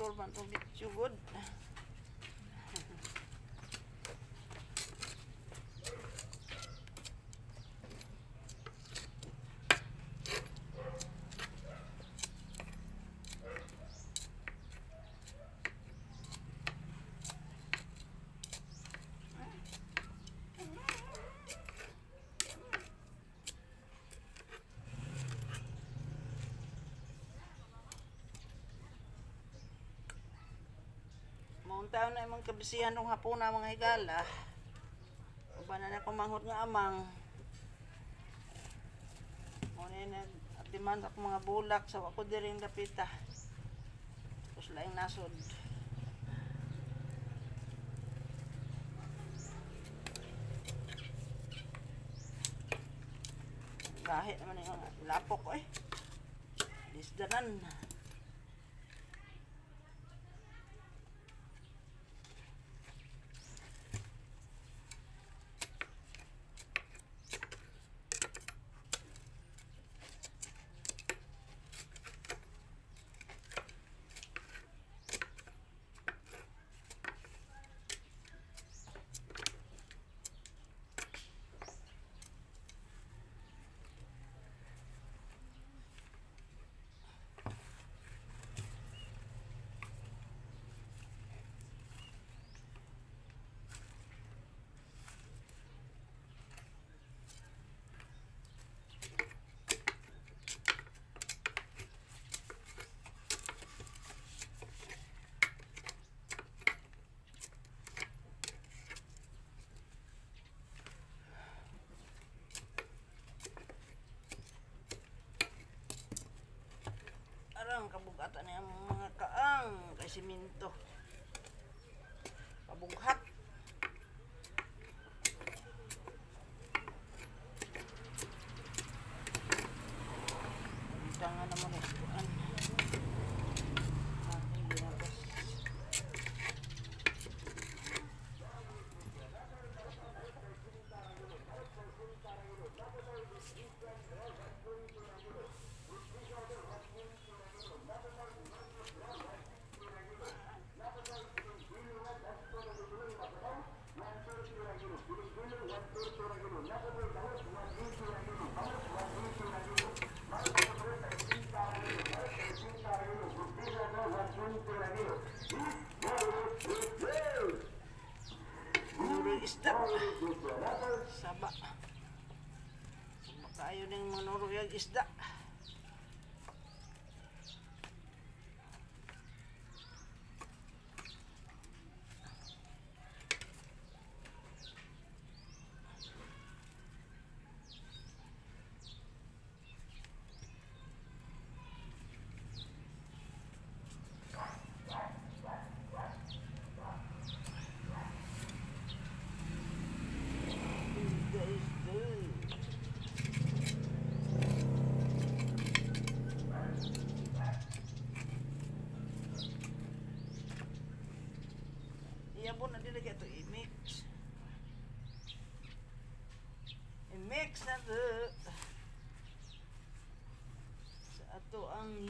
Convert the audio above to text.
motor man itong bitsugod. Maong taon na imong kabisihan ng hapon na mga higala. Uban na kumanghot nga amang. Muna nag-atiman ako mga bulak sa wako diring dapita. Tapos laing nasod. Kahit naman yung lapok eh. Disdanan. Arang kabugatan niya mga kaang kay siminto. Kabughat. Tangan naman ikuan. Isda. Saba. Makayo ng manuro yung isda. Iyabon na din lagi ito i-mix. I-mix na ito. Sa ato ang